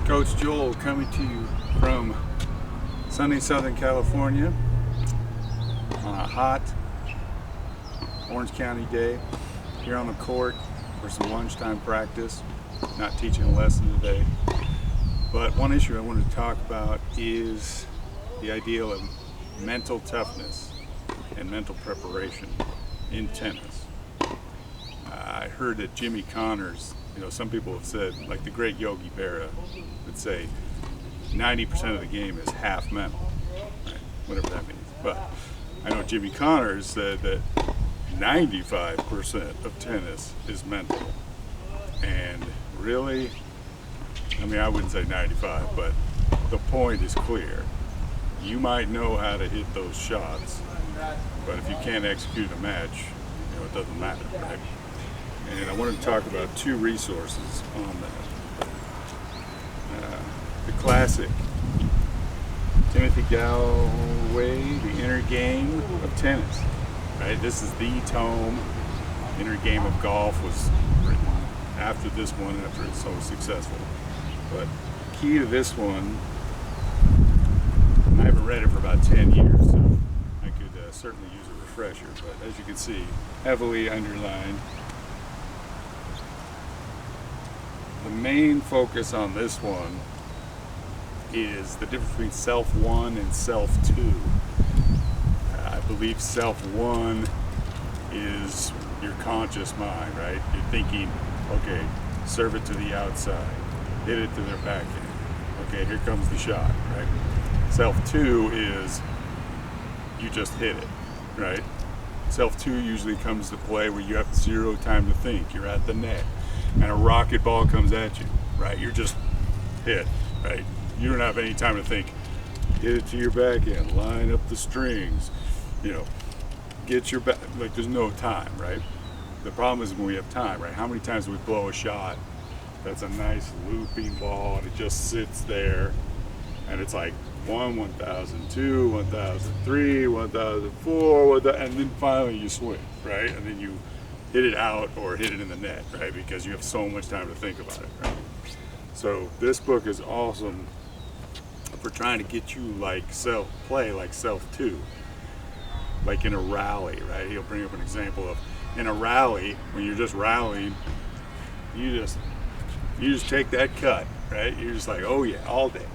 Coach Joel coming to you from sunny Southern California on a hot Orange County day here on the court for some lunchtime practice. Not teaching a lesson today, but one issue I wanted to talk about is the ideal of mental toughness and mental preparation in tennis. I heard that Jimmy Connors, some people have said, like the great Yogi Berra would say, 90% of the game is half mental, right? Whatever that means. But I know Jimmy Connors said that 95% of tennis is mental. And really, I wouldn't say 95, but the point is clear. You might know how to hit those shots, but if you can't execute a match, it doesn't matter, right? And I wanted to talk about two resources on that. The classic Timothy Galloway, The Inner Game of Tennis, right? This is the tome. Inner Game of Golf was written after this one, after it's so successful. But key to this one, I haven't read it for about 10 years, so I could certainly use a refresher. But as you can see, heavily underlined. The main focus on this one is the difference between self one and self two. I believe self one is your conscious mind, right? You're thinking, okay, serve it to the outside, hit it to their backhand. Okay, here comes the shot, right? Self two is you just hit it, right? Self two usually comes to play where you have zero time to think. You're at the net and a rocket ball comes at you, right? You're just hit, right? You don't have any time to think. Hit it to your backhand, line up the strings, get your back, like there's no time, right? The problem is when we have time, right? How many times do we blow a shot that's a nice looping ball and it just sits there and it's like 1,000, 2, 1,003, 1,004, and then finally you swing, right? And then you hit it out or hit it in the net, right? Because you have so much time to think about it, right? So this book is awesome for trying to get you play like self two, like in a rally, right? He'll bring up an example of in a rally when you're just rallying, you just take that cut, right? You're just like, oh yeah, all day,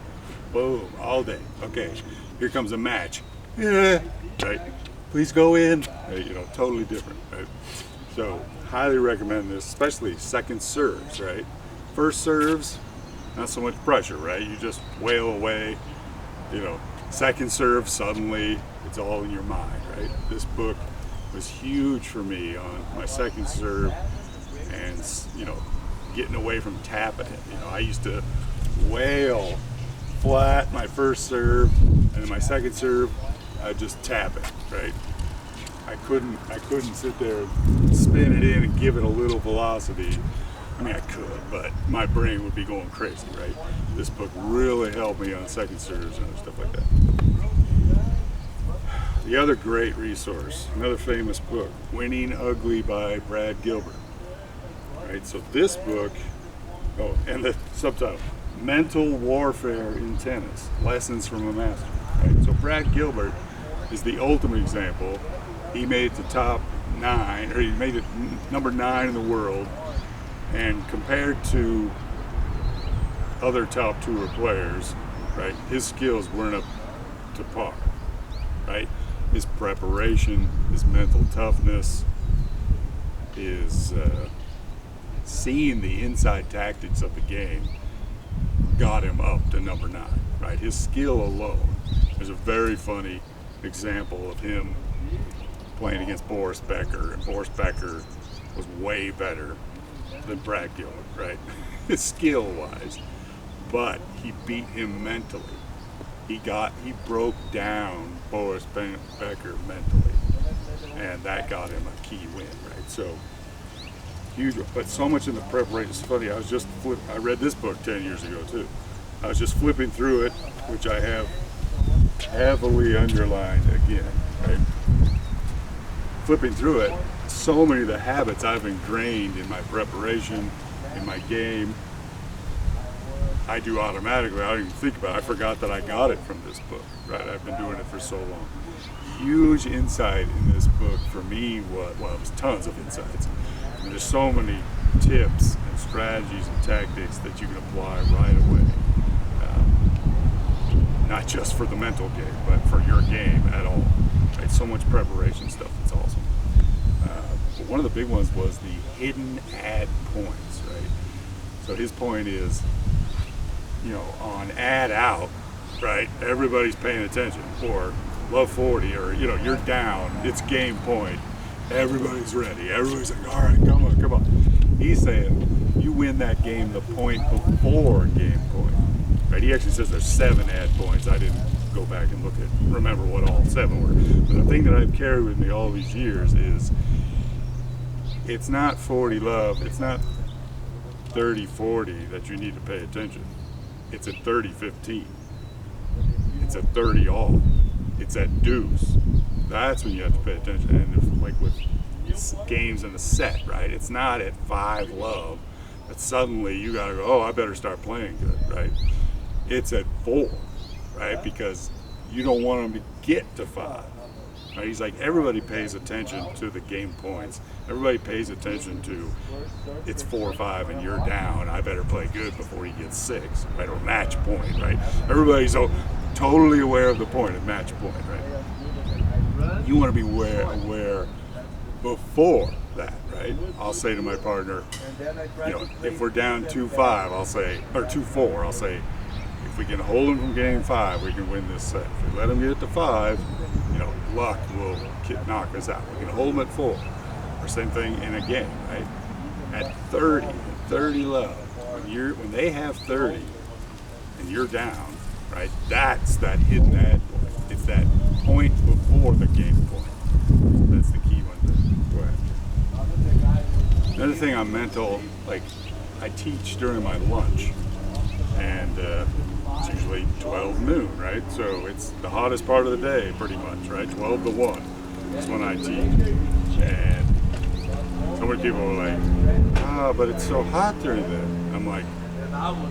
boom, all day. Okay, here comes a match, yeah, right? Please go in, right? Totally different, right? So highly recommend this, especially second serves, right? First serves, not so much pressure, right? You just wail away, second serve, suddenly it's all in your mind, right? This book was huge for me on my second serve and, getting away from tapping it. I used to wail flat my first serve, and then my second serve, I'd just tap it, right? I couldn't sit there and spin it in and give it a little velocity. I could, but my brain would be going crazy, right? This book really helped me on second serves and stuff like that. The other great resource, another famous book, Winning Ugly by Brad Gilbert. Right, so this book, and the subtitle, Mental Warfare in Tennis, Lessons from a Master. Right? So Brad Gilbert is the ultimate example. He made it to top 9, or he made it number 9 in the world, and compared to other top tour players, right, his skills weren't up to par, right? His preparation, his mental toughness, his seeing the inside tactics of the game got him up to number 9, right? His skill alone. There's a very funny example of him playing against Boris Becker, and Boris Becker was way better than Brad Gilbert, right? Skill-wise, but he beat him mentally. He broke down Boris Becker mentally, and that got him a key win, right? So huge, but so much in the preparation. It's funny. I read this book 10 years ago too. I was just flipping through it, which I have heavily underlined again, right? Flipping through it, so many of the habits I've ingrained in my preparation, in my game, I do automatically. I don't even think about it. I forgot that I got it from this book, right? I've been doing it for so long. Huge insight in this book for me was, well, there's tons of insights. And there's so many tips and strategies and tactics that you can apply right away. Not just for the mental game, but for your game at all. Right? So much preparation stuff. It's awesome. But one of the big ones was the hidden ad points, right? So his point is, on ad out, right? Everybody's paying attention. Or love 40, or you're down. It's game point. Everybody's ready. Everybody's like, all right, come on. He's saying you win that game the point before game point. Right? He actually says there's 7 ad points. I didn't go back and remember what all 7 were. But the thing that I've carried with me all these years is it's not 40 love, it's not 30-40 that you need to pay attention. It's a 30-15. It's a 30 all. It's at deuce. That's when you have to pay attention. And like with games in a set, right? It's not at 5 love that suddenly you gotta go, oh, I better start playing good, right? It's at 4, right? Because you don't want them to get to 5. Right? He's like, everybody pays attention to the game points. Everybody pays attention to it's 4-5 and you're down. I better play good before he gets 6, right? Or match point, right? Everybody's totally aware of the point of match point, right? You want to be aware before that, right? I'll say to my partner, if we're down 2-5, I'll say, or 2-4, I'll say, if we can hold them from game 5, we can win this set. If we let them get to 5, luck will knock us out. We can hold them at 4. Or same thing in a game, right? At 30 love, when they have 30 and you're down, right? That's that hidden ad point. It's that point before the game point. That's the key one to go after. Another thing on mental, like I teach during my lunch, and it's usually 12 noon, right? So it's the hottest part of the day, pretty much, right? 12 to 1 is when I teach. And so many people are like, but it's so hot during then. I'm like,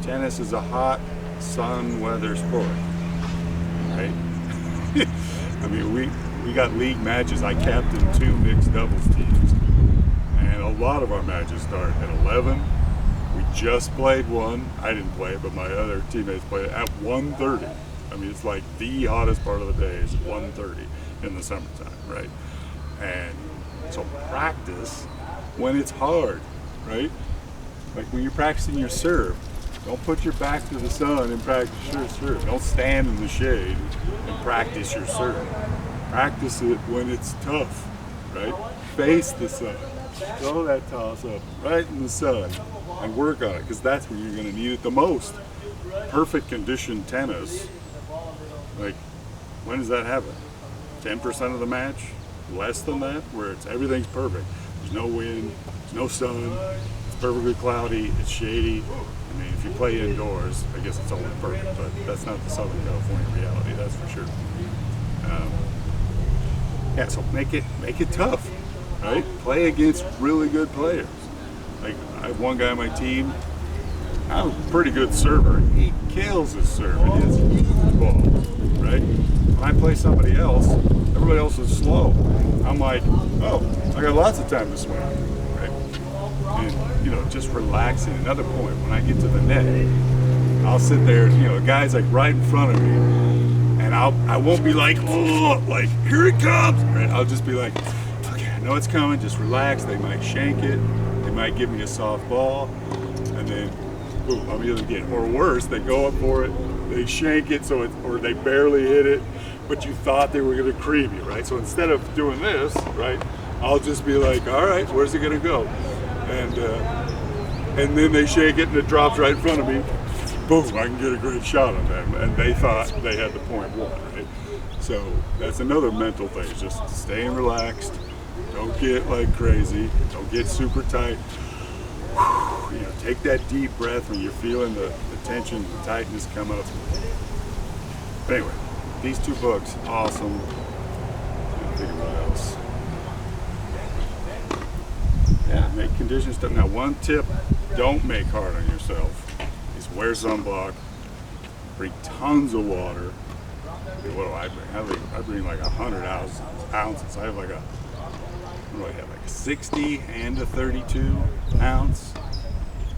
tennis is a hot sun weather sport, right? I mean, we got league matches. I captained 2 mixed doubles teams, and a lot of our matches start at 11. We just played one. I didn't play it, but my other teammates played it at 1:30. I mean, it's like the hottest part of the day is 1:30 in the summertime, right? And so practice when it's hard, right? Like when you're practicing your serve, don't put your back to the sun and practice your serve. Don't stand in the shade and practice your serve. Practice it when it's tough, right? Face the sun. Throw that toss up right in the sun and work on it, because that's when you're going to need it the most. Perfect condition tennis, like when does that happen? 10% of the match? Less than that? Where everything's perfect. There's no wind, there's no sun, it's perfectly cloudy, it's shady. I mean, if you play indoors, I guess it's only perfect, but that's not the Southern California reality, that's for sure. So make it tough, right? Play against really good players. Like, I have one guy on my team, I'm a pretty good server. He kills his serve and hits huge balls, right? When I play somebody else, everybody else is slow. I'm like, oh, I got lots of time to swing, right? And, just relaxing. Another point, when I get to the net, I'll sit there, the guy's like right in front of me, and I won't be like, oh, like, here it comes, right? I'll just be like, okay, I know it's coming, just relax. They might shank it. They might give me a soft ball, and then, boom, I'm either getting, or worse, they go up for it, they shank it, or they barely hit it, but you thought they were going to cream you, right? So instead of doing this, right, I'll just be like, all right, where's it going to go? And then they shake it, and it drops right in front of me. Boom, I can get a great shot on them, and they thought they had the point one, right? So that's another mental thing, just staying relaxed. Don't get like crazy. Don't get super tight. Take that deep breath when you're feeling the tension, the tightness come up. But anyway, these 2 books, awesome. Can't think of what else. Yeah, make conditions tough. Now, one tip, don't make hard on yourself. Is So wear sunblock, bring tons of water. What do I bring? I bring like 100 ounces. I have like what do I have, like a 60 and a 32 ounce.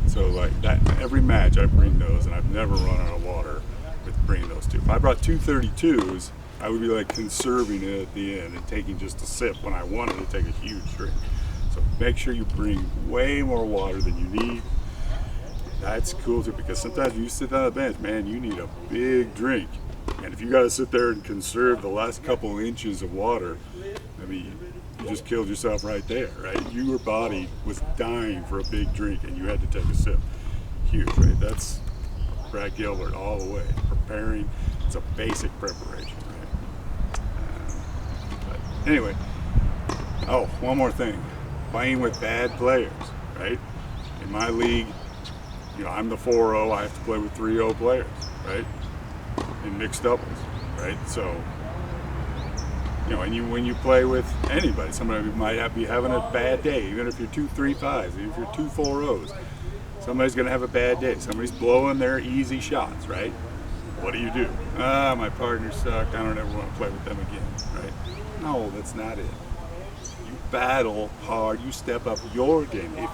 So like that, every match I bring those, and I've never run out of water with bringing those two. If I brought two 32s, I would be like conserving it at the end and taking just a sip when I wanted to take a huge drink. So make sure you bring way more water than you need. That's cool too, because sometimes when you sit on the bench, man, you need a big drink. And if you got to sit there and conserve the last couple inches of water, I mean, you just killed yourself right there, right? Your body was dying for a big drink and you had to take a sip. Huge, right? That's Brad Gilbert all the way. Preparing, it's a basic preparation, right? But anyway, oh, one more thing. Playing with bad players, right? In my league, you know, I'm the 4-0, I have to play with 3-0 players, right? In mixed doubles, right? So, you know, and when you play with anybody, somebody might be having a bad day, even if you're 2 3-5s, even if you're 2 4-0s, somebody's gonna have a bad day. Somebody's blowing their easy shots, right? What do? My partner sucked, I don't ever want to play with them again, right? No, that's not it. You battle hard, you step up your game. If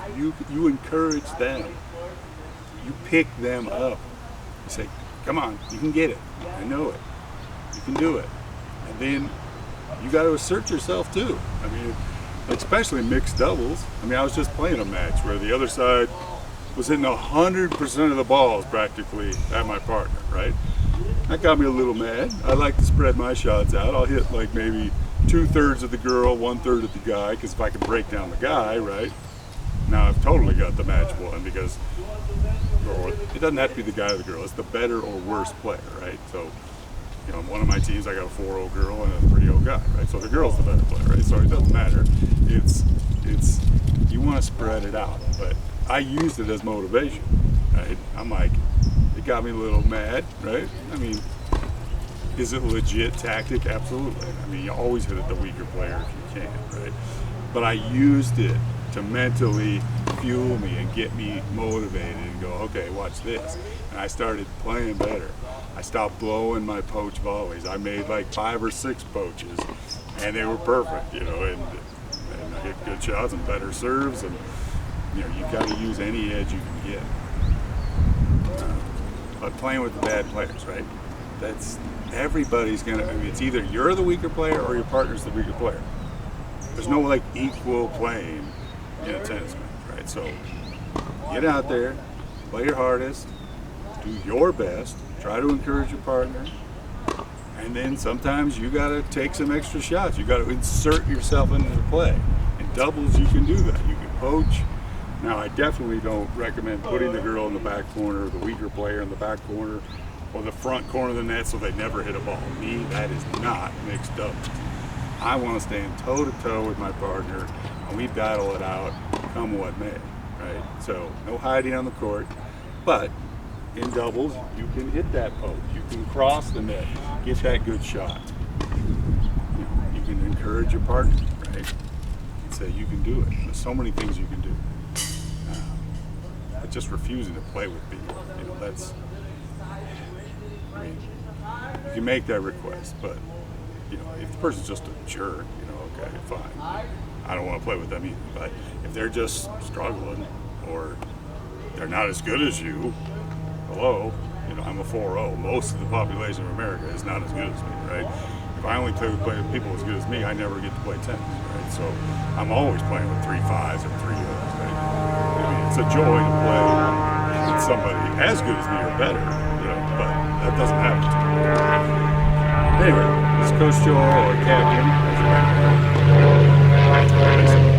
you encourage them, you pick them up. You say, come on, you can get it. I know it. You can do it. And then you got to assert yourself too. I mean, especially mixed doubles. I mean, I was just playing a match where the other side was hitting 100% of the balls practically at my partner, right? That got me a little mad. I like to spread my shots out. I'll hit like maybe 2/3 of the girl, 1/3 of the guy, because if I can break down the guy, right? Now I've totally got the match won, because it doesn't have to be the guy or the girl. It's the better or worse player, right? So, you know, on one of my teams, I got a 4-0 girl and a 3-0 guy, right? So the girl's the better player, right? So it doesn't matter. It's you want to spread it out, but I used it as motivation, right? I'm like, it got me a little mad, right? I mean, is it a legit tactic? Absolutely. I mean, you always hit at the weaker player if you can, right? But I used it to mentally fuel me and get me motivated and go, okay, watch this. And I started playing better. I stopped blowing my poach volleys. I made like 5 or 6 poaches, and they were perfect, you know, and I hit good shots and better serves, and you know, you got to use any edge you can get. But playing with the bad players, right? That's everybody's gonna. I mean, it's either you're the weaker player or your partner's the weaker player. There's no like equal playing in a tennis match, right? So get out there, play your hardest, do your best, try to encourage your partner, and then sometimes you gotta take some extra shots. You gotta insert yourself into the play. In doubles, you can do that. You can poach. Now, I definitely don't recommend putting the girl in the back corner, the weaker player in the back corner, or the front corner of the net so they never hit a ball. Me, that is not mixed doubles. I want to stand toe-to-toe with my partner, and we battle it out, come what may, right? So, no hiding on the court, but in doubles, you can hit that post. You can cross the net, get that good shot. You can encourage your partner, right? And say, you can do it. There's so many things you can do. But just refusing to play with people, you know, that's, I mean, you can make that request, but you know, if the person's just a jerk, you know, okay, fine. I don't want to play with them either. But if they're just struggling or they're not as good as you, hello, you know, I'm a 4-0. Most of the population of America is not as good as me, right? If I only play with people as good as me, I never get to play tennis, right? So I'm always playing with 3-5s or 3-0s, right? I mean, it's a joy to play with somebody as good as me or better, you know, but that doesn't happen to me. Anyway, this is Coach Joel, or Captain, as you might know.